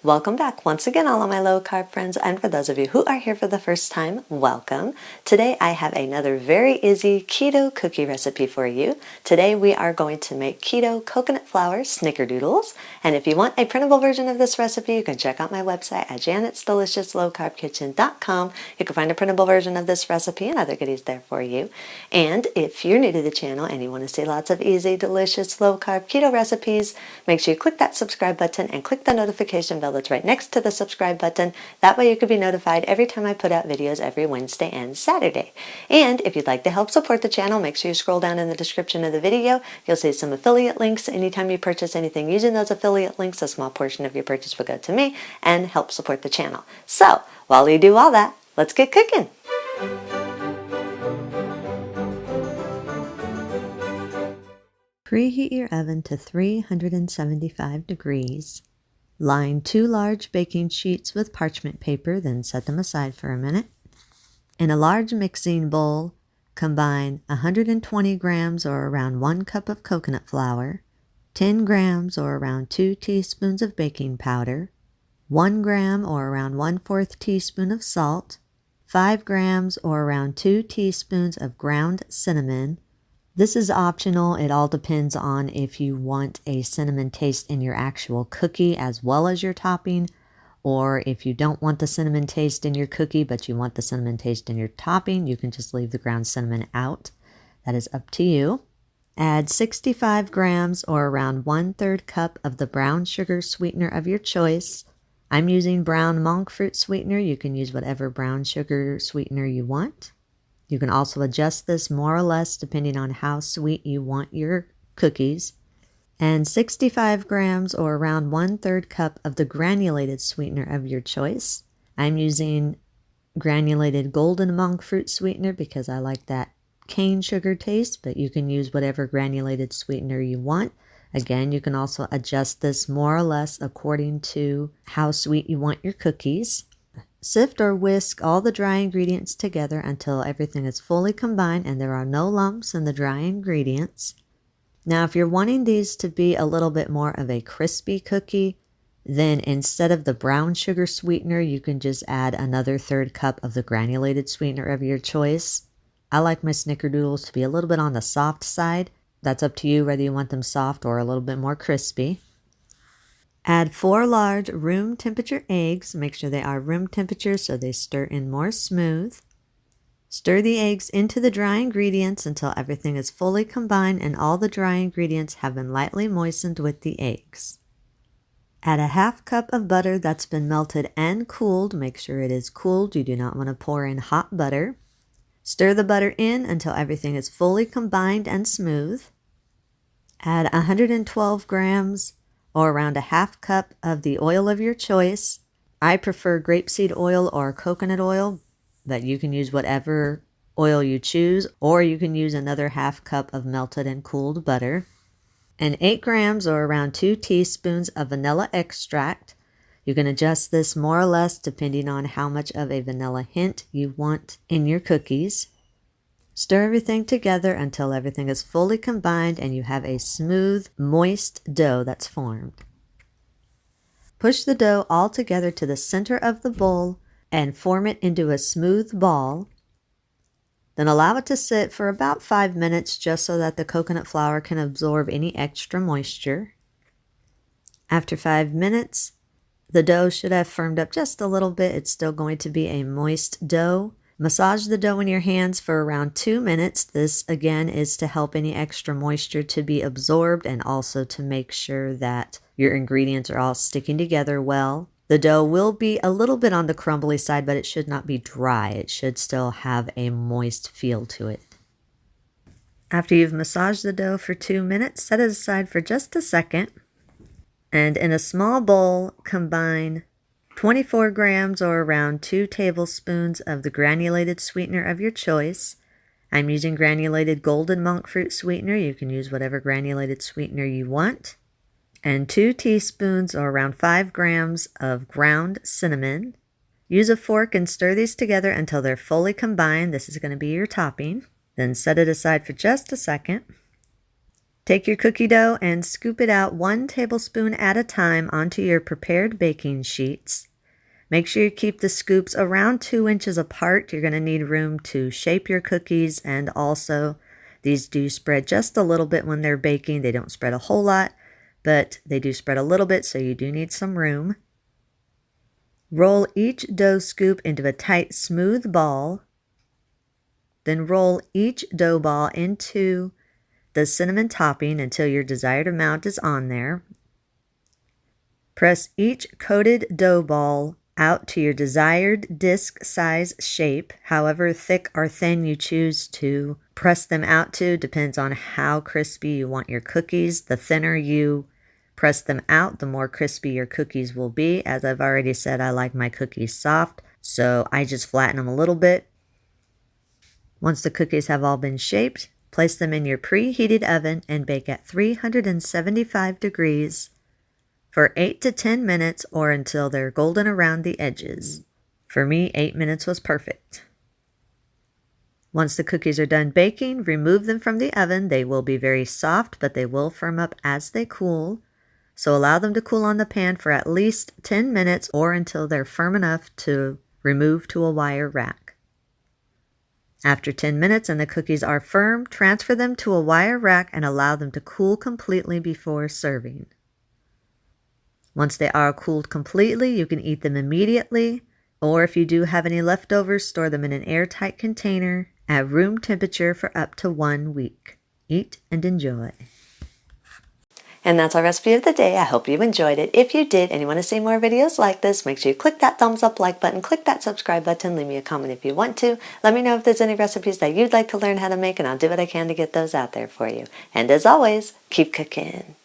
Welcome back once again, all of my low carb friends, and for those of you who are here for the first time, welcome. Today I have another very easy keto cookie recipe for you. Today we are going to make keto coconut flour snickerdoodles, and if you want a printable version of this recipe, you can check out my website at janet'sdeliciouslowcarbkitchen.com. You can find a printable version of this recipe and other goodies there for you. And if you're new to the channel and you want to see lots of easy, delicious, low carb keto recipes, make sure you click that subscribe button and click the notification bell that's right next to the subscribe button. That way you can be notified every time I put out videos every Wednesday and Saturday. And if you'd like to help support the channel, make sure you scroll down in the description of the video. You'll see some affiliate links. Anytime you purchase anything using those affiliate links, a small portion of your purchase will go to me and help support the channel. So while you do all that, let's get cooking. Preheat your oven to 375 degrees. Line 2 large baking sheets with parchment paper, then set them aside for a minute. In a large mixing bowl, combine 120 grams or around 1 cup of coconut flour, 10 grams or around 2 teaspoons of baking powder, 1 gram or around 1/4 teaspoon of salt, 5 grams or around 2 teaspoons of ground cinnamon. This is optional. It all depends on if you want a cinnamon taste in your actual cookie as well as your topping, or if you don't want the cinnamon taste in your cookie but you want the cinnamon taste in your topping, you can just leave the ground cinnamon out. That is up to you. Add 65 grams or around 1/3 cup of the brown sugar sweetener of your choice. I'm using brown monk fruit sweetener. You can use whatever brown sugar sweetener you want. You can also adjust this more or less depending on how sweet you want your cookies. And 65 grams or around 1/3 cup of the granulated sweetener of your choice. I'm using granulated golden monk fruit sweetener because I like that cane sugar taste, but you can use whatever granulated sweetener you want. Again, you can also adjust this more or less according to how sweet you want your cookies. Sift or whisk all the dry ingredients together until everything is fully combined and there are no lumps in the dry ingredients. Now, if you're wanting these to be a little bit more of a crispy cookie, then instead of the brown sugar sweetener, you can just add another 1/3 cup of the granulated sweetener of your choice. I like my snickerdoodles to be a little bit on the soft side. That's up to you whether you want them soft or a little bit more crispy. Add 4 large room temperature eggs. Make sure they are room temperature so they stir in more smooth. Stir the eggs into the dry ingredients until everything is fully combined and all the dry ingredients have been lightly moistened with the eggs. Add a 1/2 cup of butter that's been melted and cooled. Make sure it is cooled. You do not want to pour in hot butter. Stir the butter in until everything is fully combined and smooth. Add 112 grams or around a 1/2 cup of the oil of your choice. I prefer grapeseed oil or coconut oil, but you can use whatever oil you choose, or you can use another 1/2 cup of melted and cooled butter. And 8 grams or around 2 teaspoons of vanilla extract. You can adjust this more or less depending on how much of a vanilla hint you want in your cookies. Stir everything together until everything is fully combined and you have a smooth, moist dough that's formed. Push the dough all together to the center of the bowl and form it into a smooth ball. Then allow it to sit for about 5 minutes just so that the coconut flour can absorb any extra moisture. After 5 minutes, the dough should have firmed up just a little bit. It's still going to be a moist dough. Massage the dough in your hands for around 2 minutes. This, again, is to help any extra moisture to be absorbed and also to make sure that your ingredients are all sticking together well. The dough will be a little bit on the crumbly side, but it should not be dry. It should still have a moist feel to it. After you've massaged the dough for 2 minutes, set it aside for just a second. And in a small bowl, combine 24 grams or around 2 tablespoons of the granulated sweetener of your choice. I'm using granulated golden monk fruit sweetener. You can use whatever granulated sweetener you want. And 2 teaspoons or around 5 grams of ground cinnamon. Use a fork and stir these together until they're fully combined. This is going to be your topping. Then set it aside for just a second. Take your cookie dough and scoop it out 1 tablespoon at a time onto your prepared baking sheets. Make sure you keep the scoops around 2 inches apart. You're going to need room to shape your cookies, and also these do spread just a little bit when they're baking. They don't spread a whole lot, but they do spread a little bit, so you do need some room. Roll each dough scoop into a tight, smooth ball. Then roll each dough ball into the cinnamon topping until your desired amount is on there. Press each coated dough ball out to your desired disc size shape. However thick or thin you choose to press them out to depends on how crispy you want your cookies. The thinner you press them out, the more crispy your cookies will be. As I've already said, I like my cookies soft, so I just flatten them a little bit. Once the cookies have all been shaped, place them in your preheated oven and bake at 375 degrees for 8 to 10 minutes or until they're golden around the edges. For me, 8 minutes was perfect. Once the cookies are done baking, remove them from the oven. They will be very soft, but they will firm up as they cool. So allow them to cool on the pan for at least 10 minutes or until they're firm enough to remove to a wire rack. After 10 minutes and the cookies are firm, transfer them to a wire rack and allow them to cool completely before serving. Once they are cooled completely, you can eat them immediately, or if you do have any leftovers, store them in an airtight container at room temperature for up to 1 week. Eat and enjoy. And that's our recipe of the day. I hope you enjoyed it. If you did and you want to see more videos like this, make sure you click that thumbs up like button, click that subscribe button, leave me a comment if you want to. Let me know if there's any recipes that you'd like to learn how to make, and I'll do what I can to get those out there for you. And as always, keep cooking.